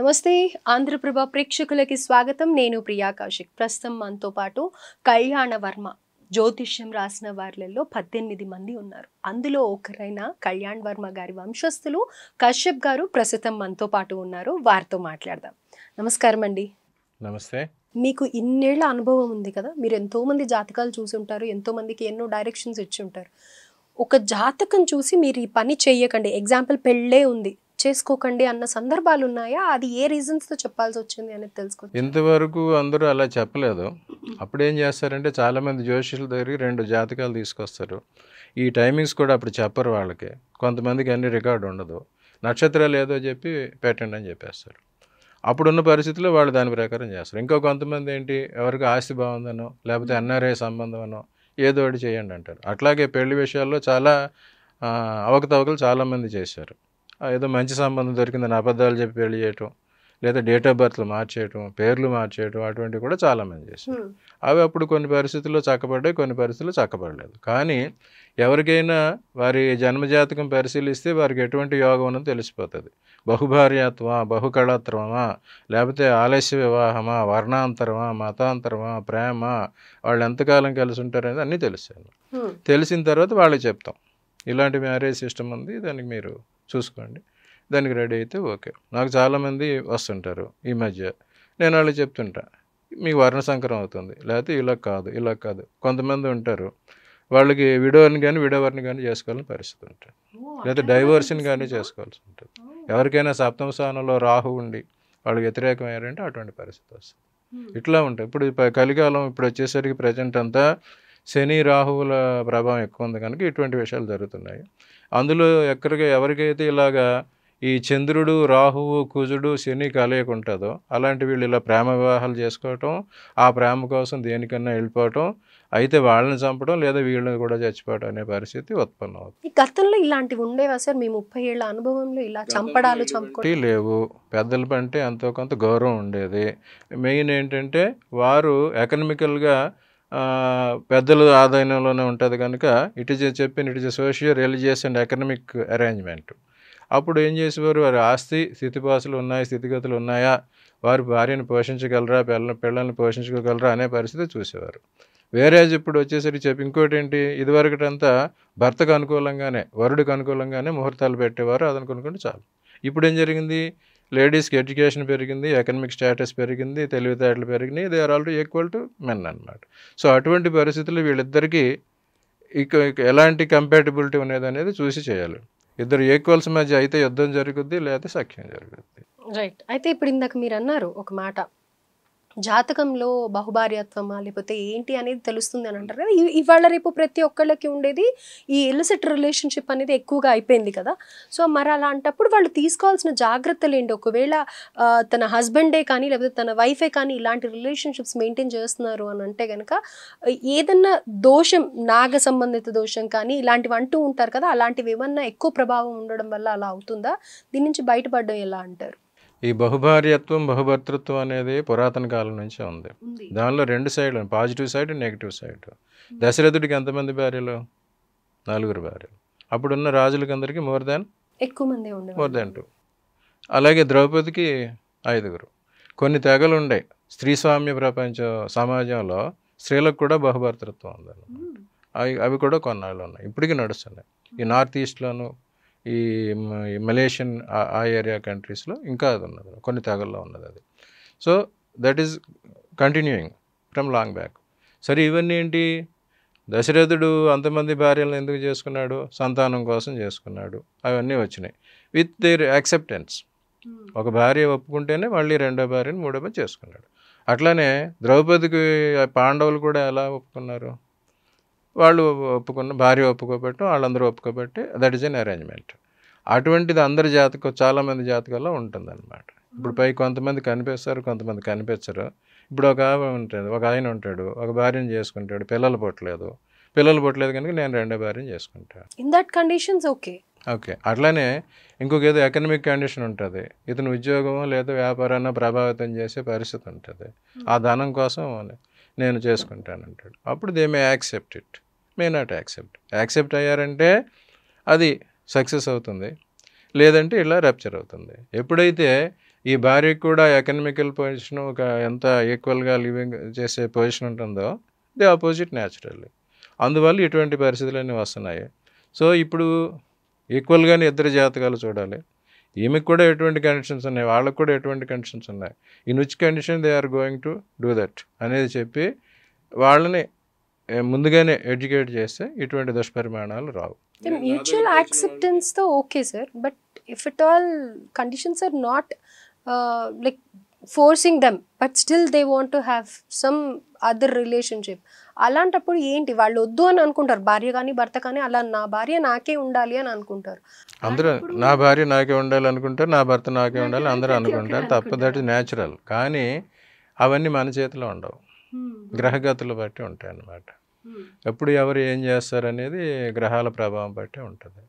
నమస్తే ఆంధ్రప్రభ ప్రేక్షకులకి స్వాగతం. నేను ప్రియా కౌశిక్. ప్రస్తుతం మనతో పాటు కళ్యాణ వర్మ జ్యోతిష్యం రాసిన వారిలో 18 మంది ఉన్నారు. అందులో ఒకరైన కళ్యాణ్ వర్మ గారి వంశస్థులు కశ్యప్ గారు ప్రస్తుతం మనతో పాటు ఉన్నారు. వారితో మాట్లాడదాం. నమస్కారం అండి. నమస్తే. మీకు ఇన్నేళ్ల అనుభవం ఉంది కదా, మీరు ఎంతో మంది జాతకాలు చూసి ఉంటారు, ఎంతో మందికి ఎన్నో డైరెక్షన్స్ ఇచ్చి ఉంటారు. ఒక జాతకం చూసి మీరు ఈ పని చెయ్యకండి, ఎగ్జాంపుల్ పెళ్ళే ఉంది చేసుకోకండి అన్న సందర్భాలు ఉన్నాయా? అది ఏ రీజన్స్ తో చెప్పాల్సి వచ్చింది అనేది తెలుసుకోవచ్చు. ఇంతవరకు అందరూ అలా చెప్పలేదు. అప్పుడు ఏం చేస్తారంటే చాలామంది జ్యోతిష్యుల దగ్గరికి 2 జాతకాలు తీసుకొస్తారు. ఈ టైమింగ్స్ కూడా అప్పుడు చెప్పరు వాళ్ళకి. కొంతమందికి అన్ని రికార్డు ఉండదు. నక్షత్రాలు ఏదో చెప్పి పెట్టండి అని చెప్పేస్తారు. అప్పుడున్న పరిస్థితుల్లో వాళ్ళు దాని ప్రకారం చేస్తారు. ఇంకో కొంతమంది ఏంటి, ఎవరికి ఆస్తి బాగుందనో లేకపోతే ఎన్ఆర్ఐ సంబంధం అనో ఏదో ఒకటి చేయండి అంటారు. అట్లాగే పెళ్లి విషయాల్లో చాలా అవకతవకలు చాలామంది చేశారు. ఏదో మంచి సంబంధం దొరికిందని అబద్ధాలు చెప్పి పెళ్లి చేయటం, లేదా డేట్ ఆఫ్ బర్త్లు మార్చేయటం, పేర్లు మార్చేయటం, అటువంటివి కూడా చాలామంది చేశారు. అవి అప్పుడు కొన్ని పరిస్థితుల్లో చక్కబడ్డాయి, కొన్ని పరిస్థితుల్లో చక్కబడలేదు. కానీ ఎవరికైనా వారి జన్మజాతకం పరిశీలిస్తే వారికి ఎటువంటి యోగం ఉన్నది తెలిసిపోతుంది. బహుభార్యాత్వమా, బహుకళత్వమా, లేకపోతే ఆలస్య వివాహమా, వర్ణాంతరమా, మతాంతరమా, ప్రేమ, వాళ్ళు ఎంతకాలం కలిసి ఉంటారనేది అన్నీ తెలుస్తాయి. తెలిసిన తర్వాత వాళ్ళకి చెప్తాం, ఇలాంటి మ్యారేజ్ సిస్టమ్ ఉంది, దానికి మీరు చూసుకోండి, దానికి రెడీ అయితే ఓకే. నాకు చాలామంది వస్తుంటారు ఈ మధ్య. నేను వాళ్ళకి చెప్తుంటా, మీకు వర్ణ సంకరం అవుతుంది, లేకపోతే ఇలా కాదు ఇలా కాదు. కొంతమంది ఉంటారు వాళ్ళకి విడోని కానీ విడోవర్ని కానీ చేసుకోవాలని పరిస్థితి ఉంటుంది, లేదా డైవర్స్ని కానీ చేసుకోవాల్సి ఉంటుంది. ఎవరికైనా సప్తమ స్థానంలో రాహు ఉండి వాళ్ళకి వ్యతిరేకమయ్యారంటే అటువంటి పరిస్థితి వస్తుంది. ఇట్లా ఉంటాయి. ఇప్పుడు కలికాలం ఇప్పుడు వచ్చేసరికి ప్రజెంట్ అంతా శని రాహువుల ప్రభావం ఎక్కువ ఉంది కనుక ఇటువంటి విషయాలు జరుగుతున్నాయి. అందులో ఎవరికైతే ఇలాగా ఈ చంద్రుడు, రాహువు, కుజుడు, శని కలయిక ఉంటుందో అలాంటి వీళ్ళు ఇలా ప్రేమ వివాహాలు చేసుకోవటం, ఆ ప్రేమ కోసం దేనికన్నా వెళ్ళిపోవటం, అయితే వాళ్ళని చంపడం లేదా వీళ్ళని కూడా చచ్చిపోవటం అనే పరిస్థితి ఉత్పన్నం అవుతుంది. గతంలో ఇలాంటివి ఉండేవా సార్? మీ 30 ఏళ్ల అనుభవంలో ఇలా చంపడాలు చంపుకోవడం లేవు. పెద్దల పంటే ఎంతో కొంత గౌరవం ఉండేది. మెయిన్ ఏంటంటే వారు ఎకనామికల్గా పెద్దల ఆదాయంలోనే ఉంటుంది కనుక it is social, religious and economic arrangement. అప్పుడు ఏం చేసేవారు, వారి ఆస్తి స్థితిపాసులు ఉన్నాయి, స్థితిగతులు ఉన్నాయా, వారు భార్యను పోషించగలరా, పిల్లల్ని పోషించుకోగలరా అనే పరిస్థితి చూసేవారు. వేరే ఇప్పుడు వచ్చేసరికి ఇంకోటి ఏంటి, ఇదివరకటంతా భర్తకు అనుకూలంగానే, వరుడికి అనుకూలంగానే ముహూర్తాలు పెట్టేవారు, అదని కొనుక్కుంటే చాలు. ఇప్పుడు ఏం జరిగింది, లేడీస్కి ఎడ్యుకేషన్ పెరిగింది, ఎకనామిక్ స్టేటస్ పెరిగింది, తెలివితేటలు పెరిగినాయి, they are all equal to men అన్నమాట. సో అటువంటి పరిస్థితుల్లో వీళ్ళిద్దరికీ ఇక ఎలాంటి కంపాటబిలిటీ అనేది చూసి చేయాలి. ఇద్దరు ఈక్వల్స్ మధ్య అయితే యుద్ధం జరుగుద్ది, లేకపోతే సఖ్యం జరుగుద్ది. రైట్. అయితే ఇప్పుడు ఇందాక మీరు అన్నారు ఒక మాట, జాతకంలో బహుభార్యత్వమా లేకపోతే ఏంటి అనేది తెలుస్తుంది అని అంటారు కదా. ఇవాళ రేపు ప్రతి ఒక్కళ్ళకి ఉండేది ఈ ఇలిసిట్ రిలేషన్షిప్ అనేది ఎక్కువగా అయిపోయింది కదా. సో మరి అలాంటప్పుడు వాళ్ళు తీసుకోవాల్సిన జాగ్రత్తలు ఏంటి? ఒకవేళ తన హస్బెండే కానీ లేకపోతే తన వైఫే కానీ ఇలాంటి రిలేషన్షిప్స్ మెయింటైన్ చేస్తున్నారు అని అంటే కనుక ఏదన్నా దోషం, నాగ సంబంధిత దోషం కానీ ఇలాంటివి అంటూ ఉంటారు కదా, అలాంటివి ఏమన్నా ఎక్కువ ప్రభావం ఉండడం వల్ల అలా అవుతుందా? దీని నుంచి బయటపడడం ఎలా అంటారు? ఈ బహుభార్యత్వం, బహుభర్తృత్వం అనేది పురాతన కాలం నుంచే ఉంది. దానిలో 2 సైడ్లు, పాజిటివ్ సైడ్, నెగిటివ్ సైడ్. దశరథుడికి ఎంతమంది భార్యలు? 4 భార్యలు. అప్పుడున్న రాజులకి అందరికీ మోర్ దాన్ 2. అలాగే ద్రౌపదికి 5. కొన్ని తెగలు ఉండే స్త్రీస్వామ్య సమాజంలో స్త్రీలకు కూడా బహుభర్తృత్వం ఉందన్నమాట. అవి కూడా కొన్నాళ్ళు ఉన్నాయి, ఇప్పటికీ నడుస్తున్నాయి. ఈ నార్త్ ఈస్ట్లోను, ఈ మలేషియన్ ఆ ఏరియా కంట్రీస్లో ఇంకా అది ఉన్నది, కొన్ని తెగల్లో ఉన్నది అది. So that is continuing from long back. సరే ఇవన్నీ ఏంటి, దశరథుడు అంతమంది భార్యలను ఎందుకు చేసుకున్నాడు? సంతానం కోసం చేసుకున్నాడు. అవన్నీ వచ్చినాయి విత్ దేర్ యాక్సెప్టెన్స్. ఒక భార్య ఒప్పుకుంటేనే మళ్ళీ 2వ భార్యను 3వ భార్య చేసుకున్నాడు. అట్లానే ద్రౌపదికి పాండవులు కూడా ఎలా ఒప్పుకున్నారు? వాళ్ళు భార్య ఒప్పుకోబెట్టడం, వాళ్ళందరూ ఒప్పుకోబెట్టి దట్ ఈస్ ఎన్ అరేంజ్మెంట్. అటువంటిది అందరి చాలామంది జాతకాల్లో ఉంటుందన్నమాట. ఇప్పుడు పై కొంతమంది కనిపిస్తారు, కొంతమంది కనిపించరు. ఇప్పుడు ఒక ఆయన ఉంటాడు, ఒక భార్యను చేసుకుంటాడు, పిల్లలు పుట్టలేదు కనుక నేను 2వ భార్యను చేసుకుంటాను. In that conditions okay. అట్లానే ఇంకొక ఏదో ఎకనామిక్ కండిషన్ ఉంటుంది, ఇతను ఉద్యోగం లేదా వ్యాపారాన్ని ప్రభావితం చేసే పరిస్థితి ఉంటుంది, ఆ ధనం కోసం నేను చేసుకుంటానంటాడు. అప్పుడు they may accept it, may not accept అయ్యారంటే అది సక్సెస్ అవుతుంది, లేదంటే ఇలా రప్చర్ అవుతుంది. ఎప్పుడైతే ఈ భార్యకి కూడా ఎకనామికల్ పొజిషన్ ఒక ఎంత ఈక్వల్గా లివింగ్ చేసే పొజిషన్ ఉంటుందో ది ఆపోజిట్ న్యాచురల్లీ. అందువల్ల ఇటువంటి పరిస్థితులన్నీ వస్తున్నాయి. సో ఇప్పుడు ఈక్వల్గానే ఇద్దరు జాతకాలు చూడాలి. ఈమెకు కూడా ఎటువంటి కండిషన్స్ ఉన్నాయి, వాళ్ళకు కూడా ఎటువంటి కండిషన్స్ ఉన్నాయి, in which condition they are going to do that అనేది చెప్పి వాళ్ళని ముందుగానే ఎడ్యుకేట్ చేస్తే ఇటువంటి దుష్పరిమాణాలు రావు. మ్యూచువల్ యాక్సెప్టెన్స్ తో okay sir, but if it all conditions are not like forcing them but still they want to have some other relationship, అలాంటప్పుడు ఏంటి వాళ్ళు వద్దు అని అనుకుంటారు, భార్య కానీ భర్త కానీ అలా నా భార్య నాకే ఉండాలి అని అనుకుంటారు. అందరూ నా భార్య నాకే ఉండాలి అనుకుంటారు, నా భర్త నాకే ఉండాలి అందరూ అనుకుంటారు, తప్ప దట్ ఇస్ న్యాచురల్. కానీ అవన్నీ మన చేతిలో ఉండవు, గ్రహగతులు బట్టి ఉంటాయి అన్నమాట. ఎప్పుడు ఎవరు ఏం చేస్తారు అనేది గ్రహాల ప్రభావం బట్టి ఉంటుంది.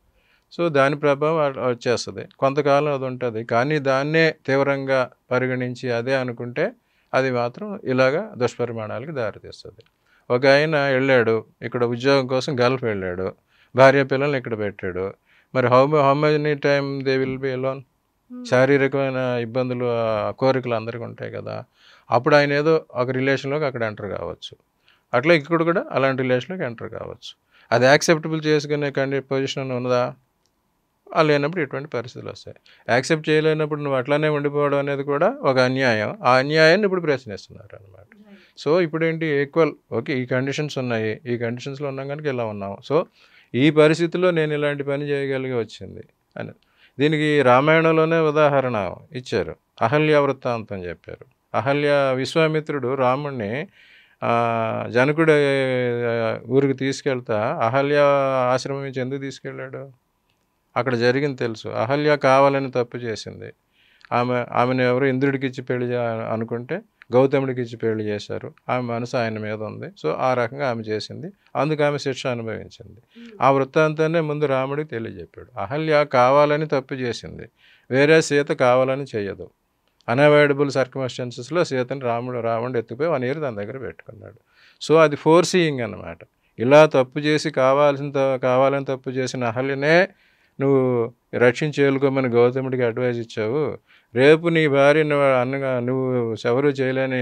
సో దాని ప్రభావం వచ్చేస్తుంది, కొంతకాలం అది ఉంటుంది. కానీ దాన్నే తీవ్రంగా పరిగణించి అదే అనుకుంటే అది మాత్రం ఇలాగా దుష్పరిమాణాలకి దారితీస్తుంది. ఒక ఆయన వెళ్ళాడు ఇక్కడ ఉద్యోగం కోసం గల్ఫ్ వెళ్ళాడు, భార్య పిల్లల్ని ఇక్కడ పెట్టాడు. మరి how many time they will be alone? శారీరకమైన ఇబ్బందులు కోరికలు అందరికీ ఉంటాయి కదా. అప్పుడు ఆయన ఏదో ఒక రిలేషన్లోకి అక్కడ ఎంటర్ కావచ్చు, అట్లా ఇక్కడ కూడా అలాంటి రిలేషన్లోకి ఎంటర్ కావచ్చు. అది యాక్సెప్టబుల్ చేసుకునే పొజిషన్ ఉన్నదా? లేనప్పుడు ఇటువంటి పరిస్థితులు వస్తాయి. యాక్సెప్ట్ చేయలేనప్పుడు నువ్వు అట్లానే ఉండిపోవడం అనేది కూడా ఒక అన్యాయం. ఆ అన్యాయాన్ని ఇప్పుడు ప్రశ్నిస్తున్నారు అనమాట. సో ఇప్పుడు ఏంటి, ఈక్వల్, ఓకే ఈ కండిషన్స్ ఉన్నాయి, ఈ కండిషన్స్లో ఉన్నాం కనుక ఇలా ఉన్నాము. సో ఈ పరిస్థితిలో నేను ఇలాంటి పని చేయగలిగి వచ్చింది అని. దీనికి రామాయణంలోనే ఉదాహరణ ఇచ్చారు, అహల్య వృత్తాంతం చెప్పారు. అహల్య విశ్వామిత్రుడు రాముణ్ణి జనకుడు ఊరికి తీసుకెళ్తా అహల్య ఆశ్రమం నుంచి ఎందుకు తీసుకెళ్ళాడు? అక్కడ జరిగింది తెలుసు. అహల్య కావాలని తప్పు చేసింది. ఆమెను ఎవరు ఇంద్రుడికి ఇచ్చి పెళ్లి అనుకుంటే గౌతముడికి ఇచ్చి పెళ్లి చేశారు. ఆమె మనసు ఆయన మీద ఉంది. సో ఆ రకంగా ఆమె చేసింది, అందుకు ఆమె శిక్ష అనుభవించింది. ఆ వృత్తాంతాన్ని ముందు రాముడికి తెలియజెప్పాడు. అహల్య కావాలని తప్పు చేసింది, వేరే సీత కావాలని చెయ్యదు. అన్అవాయిడబుల్ సర్కమ్స్టాన్సెస్లో సీతను రావణుడు ఎత్తుకుపోయి 1 year తన దగ్గర పెట్టుకున్నాడు. సో అది ఫోర్సీయింగ్ అన్నమాట. ఇలా తప్పు చేసి కావాలని తప్పు చేసిన అహల్యనే నువ్వు రక్షించి ఏలుకోమని గౌతముడికి అడ్వైజ్ ఇచ్చావు. రేపు నీ భార్యను అన్నగా నువ్వు ఎవరు చేయలేని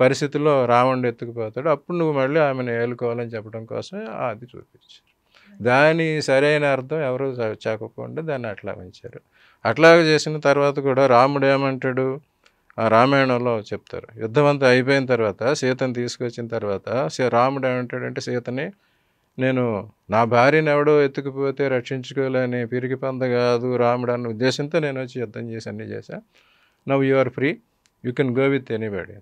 పరిస్థితుల్లో రావణుడు ఎత్తుకుపోతాడు, అప్పుడు నువ్వు మళ్ళీ ఆమెను ఏలుకోవాలని చెప్పడం కోసమే అది చూపించారు. దాని సరైన అర్థం ఎవరు చెప్పకుండా దాన్ని అట్లా ఉంచారు. అట్లాగే చేసిన తర్వాత కూడా రాముడు ఏమంటాడు, రామాయణంలో చెప్తారు, యుద్ధం అంతా అయిపోయిన తర్వాత సీతను తీసుకొచ్చిన తర్వాత రాముడు ఏమంటాడంటే సీతని, నేను నా భార్యను ఎవడో ఎత్తుకుపోతే రక్షించుకోలేని పిరికి పంద కాదు రాముడు అన్న ఉద్దేశంతో నేను వచ్చి యుద్ధం చేసి అన్నీ చేశా. Now you are free, you can go with anybody.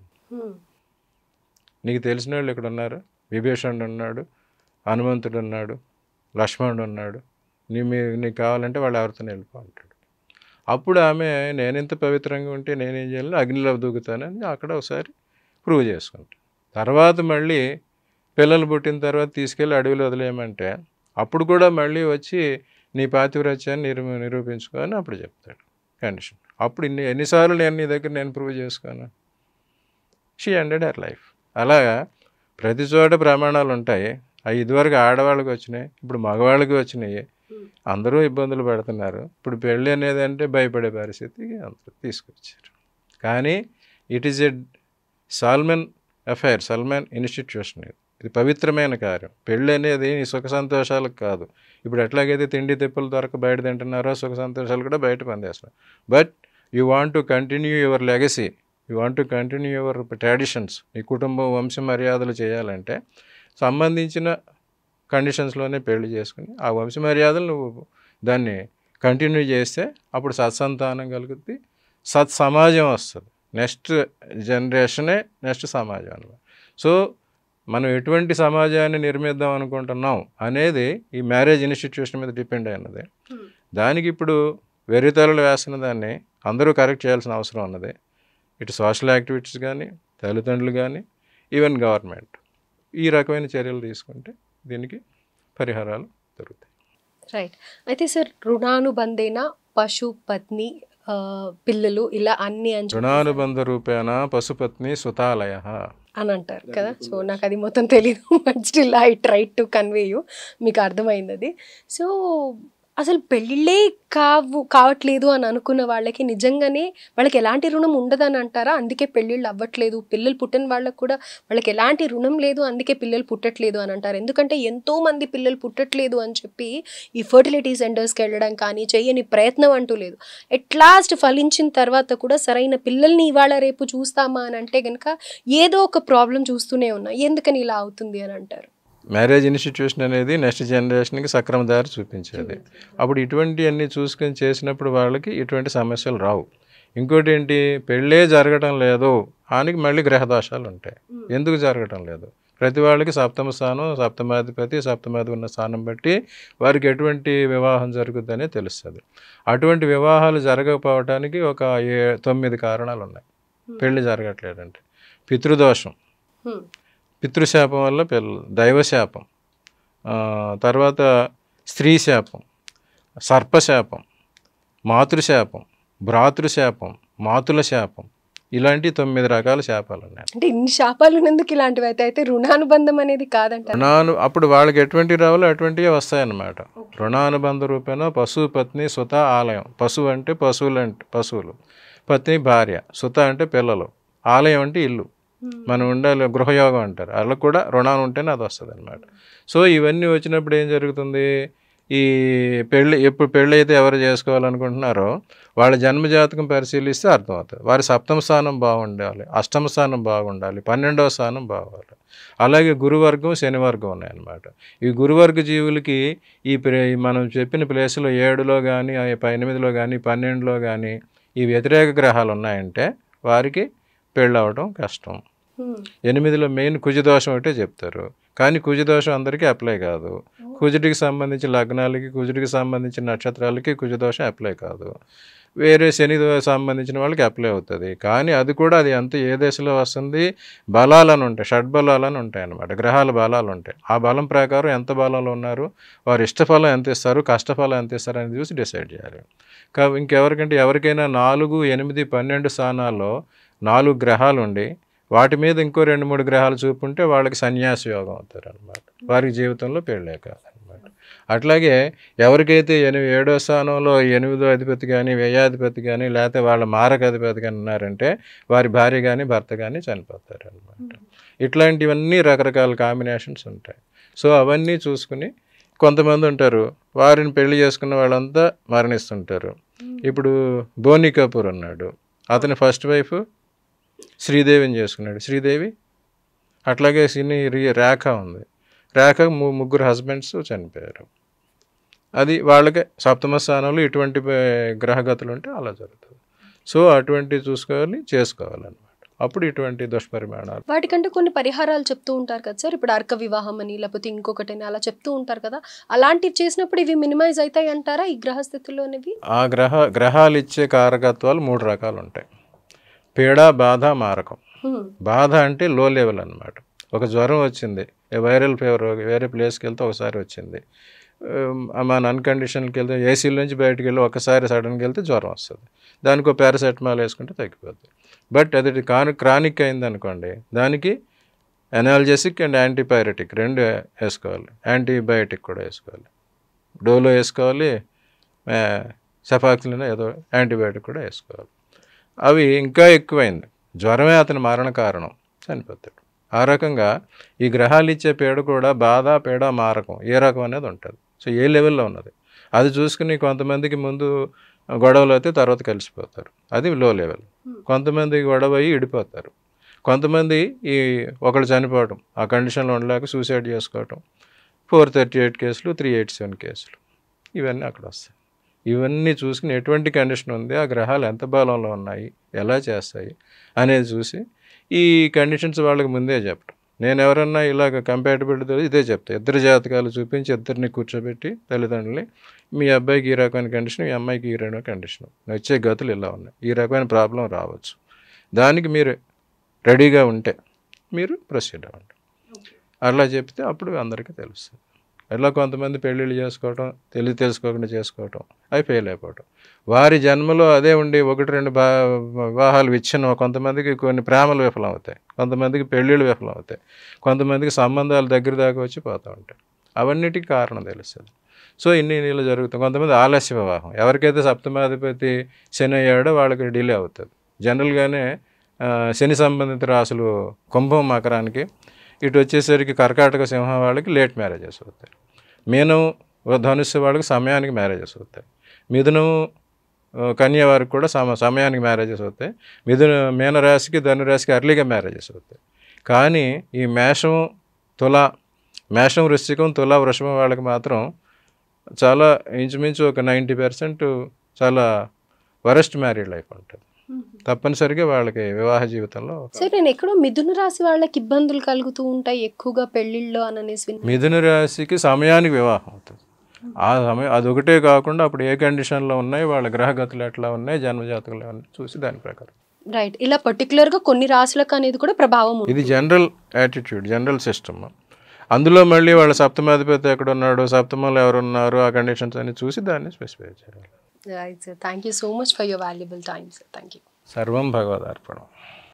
నీకు తెలిసిన వాళ్ళు ఇక్కడ ఉన్నారు, విభీషణుడు ఉన్నాడు, హనుమంతుడు ఉన్నాడు, లక్ష్మణుడు ఉన్నాడు, నీకు కావాలంటే వాళ్ళు ఎవరితో వెళ్ళిపో అంటాడు. అప్పుడు ఆమె నేనెంత పవిత్రంగా ఉంటే నేనేం చేయాలి, అగ్నిలో దూకుతానని అక్కడ ఒకసారి ప్రూవ్ చేసుకుంటాను. తర్వాత మళ్ళీ పిల్లలు పుట్టిన తర్వాత తీసుకెళ్ళి అడవిలో వదిలేయమంటే అప్పుడు కూడా మళ్ళీ వచ్చి నీ పాతివ్రత్యాన్ని నిరూపించుకొని అప్పుడు చెప్తాడు కండిషన్. అప్పుడు ఎన్నిసార్లు నేను నీ దగ్గర నేను ప్రూవ్ చేసుకోను. She ended her life. అలాగా ప్రతి చోట ప్రమాణాలు ఉంటాయి. అవి ఇదివరకు ఆడవాళ్ళకి వచ్చినాయి, ఇప్పుడు మగవాళ్ళకి వచ్చినాయి. అందరూ ఇబ్బందులు పడుతున్నారు. ఇప్పుడు పెళ్ళి అనేది అంటే భయపడే పరిస్థితికి అందరూ తీసుకొచ్చారు. కానీ it is a solemn affair, solemn institution. ఇది పవిత్రమైన కార్యం. పెళ్ళి అనేది నీ సుఖ సంతోషాలకు కాదు. ఇప్పుడు ఎట్లాగైతే తిండి తిప్పలు దొరక బయట తింటున్నారో సుఖ సంతోషాలు కూడా బయట పనిచేస్తున్నారు. But you want to continue your legacy, you want to continue your traditions. నీ కుటుంబం వంశ మర్యాదలు చేయాలంటే సంబంధించిన కండిషన్స్లోనే పెళ్లి చేసుకుని ఆ వంశ మర్యాదలు నువ్వు దాన్ని కంటిన్యూ చేస్తే అప్పుడు సత్సంతానం కలుగుద్ది, సమాజం వస్తుంది. నెక్స్ట్ జనరేషనే నెక్స్ట్ సమాజం అన్నమాట. సో మనం ఎటువంటి సమాజాన్ని నిర్మిద్దాం అనుకుంటున్నాం అనేది ఈ మ్యారేజ్ ఇన్స్టిట్యూషన్ మీద డిపెండ్ అయినది. దానికి ఇప్పుడు వెర్రితలలు వేస్తున్న దాన్ని అందరూ కరెక్ట్ చేయాల్సిన అవసరం ఉన్నది. ఇటు సోషల్ యాక్టివిటీస్ కానీ, తల్లిదండ్రులు కానీ, ఈవెన్ గవర్నమెంట్ ఈ రకమైన చర్యలు తీసుకుంటే దీనికి పరిహారాలు దొరుకుతాయి. రైట్. అయితే సార్ రుణానుబంధేన పశుపత్ని పిల్లలు ఇలా అన్ని రుణానుబంధ రూపేణ పశుపత్ని సుతాలయ అని అంటారు కదా. సో నాకు అది మొత్తం తెలీదు, but still I try to convey you, మీకు అర్థమైంది అది. సో అసలు పెళ్ళే కావట్లేదు అని అనుకున్న వాళ్ళకి నిజంగానే వాళ్ళకి ఎలాంటి రుణం ఉండదని అంటారా? అందుకే పెళ్ళిళ్ళు అవ్వట్లేదు, పిల్లలు పుట్టిన వాళ్ళకి కూడా వాళ్ళకి ఎలాంటి రుణం లేదు, అందుకే పిల్లలు పుట్టట్లేదు అని అంటారు. ఎందుకంటే ఎంతో మంది పిల్లలు పుట్టట్లేదు అని చెప్పి ఈ ఫర్టిలిటీ సెంటర్స్కి వెళ్ళడం కానీ చేయని ప్రయత్నం అంటూ లేదు. ఎట్ లాస్ట్ ఫలించిన తర్వాత కూడా సరైన పిల్లల్ని ఇవాళ రేపు చూస్తామా అని అంటే కనుక ఏదో ఒక ప్రాబ్లం చూస్తూనే ఉన్నాం. ఎందుకని ఇలా అవుతుంది అని అంటారు? మ్యారేజ్ ఇన్స్టిట్యూషన్ అనేది నెక్స్ట్ జనరేషన్కి సక్రమ దారి చూపించేది. అప్పుడు ఇటువంటివన్నీ చూసుకొని చేసినప్పుడు వాళ్ళకి ఇటువంటి సమస్యలు రావు. ఇంకోటి ఏంటి, పెళ్ళే జరగటం లేదు ఆనికి మళ్ళీ గ్రహదోషాలు ఉంటాయి. ఎందుకు జరగటం లేదు? ప్రతి వాళ్ళకి సప్తమ స్థానం, సప్తమాధిపతి, సప్తమాధి ఉన్న స్థానం బట్టి వారికి ఎటువంటి వివాహం జరుగుతుందనే తెలుస్తుంది. అటువంటి వివాహాలు జరగకపోవటానికి ఒక 9 కారణాలు ఉన్నాయి పెళ్ళి జరగట్లేదంటే. పితృదోషం, పితృశాపం వల్ల పిల్లలు, దైవశాపం, తర్వాత స్త్రీ శాపం, సర్పశాపం, మాతృశాపం, భ్రాతృశాపం, మాతుల శాపం, ఇలాంటి 9 రకాల శాపాలు ఉన్నాయి. అంటే ఇన్ని శాపాలు ఉన్నందుకు ఇలాంటివి అయితే రుణానుబంధం అనేది కాదంట. అప్పుడు వాళ్ళకి ఎటువంటి రావాలో అటువంటివే వస్తాయన్నమాట. రుణానుబంధ రూపేణ పశువు పత్ని సుత ఆలయం. పశువు అంటే పశువులు, పత్ని భార్య, సుత అంటే పిల్లలు, ఆలయం అంటే ఇల్లు, మనం ఉండాలి గృహయోగం అంటారు. అలా కూడా రుణాలు ఉంటేనే అది వస్తుంది అనమాట. సో ఇవన్నీ వచ్చినప్పుడు ఏం జరుగుతుంది, ఈ ఎప్పుడు పెళ్ళి అయితే ఎవరు చేసుకోవాలనుకుంటున్నారో వాళ్ళ జన్మజాతకం పరిశీలిస్తే అర్థమవుతుంది. వారి సప్తమ స్థానం బాగుండాలి, అష్టమ స్థానం బాగుండాలి, 12వ స్థానం బాగోవాలి. అలాగే గురువర్గం, శనివర్గం ఉన్నాయన్నమాట. ఈ గురువర్గ జీవులకి మనం చెప్పిన ప్లేసులో 7లో కానీ 8లో కానీ 12లో కానీ ఈ వ్యతిరేక గ్రహాలు ఉన్నాయంటే వారికి పెళ్ళి అవ్వడం కష్టం. 8లో మెయిన్ కుజదోషం ఒకటే చెప్తారు, కానీ కుజదోషం అందరికీ అప్లై కాదు. కుజుడికి సంబంధించిన లగ్నాలకి, కుజుడికి సంబంధించిన నక్షత్రాలకి కుజదోషం అప్లై కాదు. వేరే శని సంబంధించిన వాళ్ళకి అప్లై అవుతుంది. కానీ అది కూడా అది ఎంత ఏ దశలో వస్తుంది, బలాలను ఉంటాయి, షడ్బలాలని ఉంటాయి అన్నమాట. గ్రహాల బలాలు ఉంటాయి. ఆ బలం ప్రకారం ఎంత బలంలో ఉన్నారు, వారు ఇష్టఫలం ఎంత ఇస్తారు, కష్టఫలం ఎంత ఇస్తారు అని చూసి డిసైడ్ చేయాలి. ఇంకెవరికంటే ఎవరికైనా 4, 8, 12 స్థానాల్లో 4 గ్రహాలు ఉండి వాటి మీద ఇంకో 2-3 గ్రహాలు చూపుంటే వాళ్ళకి సన్యాస యోగం అవుతారు అనమాట. వారికి జీవితంలో పెళ్ళే కాదనమాట. అట్లాగే ఎవరికైతే 7వ స్థానంలో 8వ అధిపతి కానీ, వ్యయాధిపతి కానీ, లేకపోతే వాళ్ళ మారక అధిపతి కానీ ఉన్నారంటే వారి భార్య కానీ భర్త కానీ చనిపోతారు అనమాట. ఇట్లాంటివన్నీ రకరకాల కాంబినేషన్స్ ఉంటాయి. సో అవన్నీ చూసుకుని కొంతమంది ఉంటారు, వారిని పెళ్లి చేసుకున్న వాళ్ళంతా మరణిస్తుంటారు. ఇప్పుడు బోనీ కపూర్ ఉన్నాడు, అతని ఫస్ట్ వైఫ్ శ్రీదేవిని చేసుకున్నాడు, శ్రీదేవి. అట్లాగే రేఖ ఉంది, రేఖ 3 హస్బెండ్స్ చనిపోయారు. అది వాళ్ళకే సప్తమ స్థానంలో ఇటువంటి గ్రహగతులు ఉంటే అలా జరుగుతుంది. సో అటువంటి చేసుకోవాలన్నమాట. అప్పుడు ఇటువంటి దుష్పరిమాణాలు. వాటికంటే కొన్ని పరిహారాలు చెప్తూ ఉంటారు కదా సార్, ఇప్పుడు అర్క వివాహం అని లేకపోతే ఇంకొకటి అలా చెప్తూ ఉంటారు కదా, అలాంటివి చేసినప్పుడు ఇవి మినిమైజ్ అవుతాయి అంటారా ఈ గ్రహస్థితుల్లోనివి? ఆ గ్రహాలు ఇచ్చే కారకత్వాలు 3 రకాలు ఉంటాయి. పీడ, బాధ, మారకం. బాధ అంటే లో లెవెల్ అనమాట. ఒక జ్వరం వచ్చింది, వైరల్ ఫీవర్ వేరే ప్లేస్కి వెళ్తే ఒకసారి వచ్చింది, మన అన్కండిషన్కి వెళ్తే ఏసీల నుంచి బయటకు వెళ్ళి ఒకసారి సడన్గా వెళ్తే జ్వరం వస్తుంది. దానికి ఒక పారాసెటమాల్ వేసుకుంటే తగ్గిపోతుంది. బట్ అది క్రానిక్ అయింది అనుకోండి, దానికి ఎనాల్జెసిక్ అండ్ యాంటీపైరెటిక్ 2 వేసుకోవాలి, యాంటీబయాటిక్ కూడా వేసుకోవాలి, డోలో వేసుకోవాలి, సెఫాక్సిలిన్ ఏదో యాంటీబయాటిక్ కూడా వేసుకోవాలి. అవి ఇంకా ఎక్కువైంది, జ్వరమే అతని మరణ కారణం, చనిపోతాడు. ఆ రకంగా ఈ గ్రహాలు ఇచ్చే పీడ కూడా బాధ, పీడ, మారకం ఏ రకం అనేది ఉంటుంది. సో ఏ లెవెల్లో ఉన్నది అది చూసుకుని కొంతమందికి ముందు గొడవలు అయితే తర్వాత కలిసిపోతారు, అది లో లెవెల్. కొంతమంది గొడవ అయ్యి విడిపోతారు. కొంతమంది ఒకళ్ళు చనిపోవడం, ఆ కండిషన్లో ఉండలేక సూసైడ్ చేసుకోవటం, 438 కేసులు, 387 కేసులు, ఇవన్నీ అక్కడ వస్తాయి. ఇవన్నీ చూసుకుని ఎటువంటి కండిషన్ ఉంది, ఆ గ్రహాలు ఎంత బలంలో ఉన్నాయి, ఎలా చేస్తాయి అనేది చూసి ఈ కండిషన్స్ వాళ్ళకి ముందే చెప్పడం. నేను ఎవరన్నా ఇలాగ కంపాటబిలిటీతో ఇదే చెప్తాను. 2 జాతకాలు చూపించి 2ని కూర్చోబెట్టి తల్లిదండ్రులు, మీ అబ్బాయికి ఈ రకమైన కండిషన్, మీ అమ్మాయికి ఈ రకమైన కండిషన్, వచ్చే గతులు ఇలా ఉన్నాయి, ఈ రకమైన ప్రాబ్లం రావచ్చు, దానికి మీరు రెడీగా ఉంటే మీరు ప్రొసీడ్ అవ్వండి. అలా చెప్తే అప్పుడు అందరికీ తెలుస్తుంది. ఎలా కొంతమంది పెళ్ళిళ్ళు చేసుకోవటం, తెలుసుకోకుండా చేసుకోవటం, అవి ఫెయిల్ అయిపోవటం. వారి జన్మలో అదే ఉండి 1-2 వివాహాలు విచ్ఛిన్నం. కొంతమందికి కొన్ని ప్రేమలు విఫలం అవుతాయి, కొంతమందికి పెళ్ళిళ్ళు విఫలం అవుతాయి, కొంతమందికి సంబంధాలు దగ్గర దాకా వచ్చి పోతూ ఉంటాయి. అవన్నిటికీ కారణం తెలుస్తుంది. సో ఇన్ని నీళ్ళు జరుగుతాయి. కొంతమంది ఆలస్య వివాహం, ఎవరికైతే సప్తమాధిపతి శని అయ్యాడో వాళ్ళకి డిలే అవుతుంది. జనరల్గానే శని సంబంధిత రాసులు కుంభం మకరానికి, ఇటు వచ్చేసరికి కర్కాటక సింహం వాళ్ళకి లేట్ మ్యారేజెస్ అవుతాయి. మీనం ధనుస్సు వాళ్ళకి సమయానికి మ్యారేజెస్ అవుతాయి. మిథునం కన్య వారికి కూడా సమయానికి మ్యారేజెస్ అవుతాయి. మీనరాశికి ధనురాశికి అర్లీగా మ్యారేజెస్ అవుతాయి. కానీ ఈ మేషం వృశ్చికం తుల వృషభం వాళ్ళకి మాత్రం చాలా ఇంచుమించు ఒక 90% చాలా వరెస్ట్ మ్యారీడ్ లైఫ్ ఉంటుంది. తప్పనిసరిగా వాళ్ళకి వివాహ జీవితంలో. సరే, నేను ఎక్కడో మిథున రాశి వాళ్ళకి ఇబ్బందులు కలుగుతూ ఉంటాయి ఎక్కువగా పెళ్లిళ్ళు అని అనేసి విన్నాను. మిథున రాశికి సమయానికి వివాహం అవుతుంది. ఆ సమయం అదొకటే కాకుండా అప్పుడు ఏ కండిషన్లో ఉన్నాయి, వాళ్ళ గ్రహగతులు ఎట్లా ఉన్నాయి, జన్మజాతకులు ఏమన్నా చూసి దాని ప్రకారం. రైట్. ఇలా పర్టికులర్గా కొన్ని రాశులకు అనేది కూడా ప్రభావం ఉంది. ఇది జనరల్ యాటిట్యూడ్, జనరల్ సిస్టమ్. అందులో మళ్ళీ వాళ్ళ సప్తమాధిపతి ఎక్కడ ఉన్నాడు, సప్తమంలో ఎవరున్నారు, ఆ కండిషన్స్ అన్ని చూసి దాన్ని స్పెసిఫై చేయాలి. Right sir, thank you so much for your valuable time sir. Thank you. సర్వం భగవదార్పణం.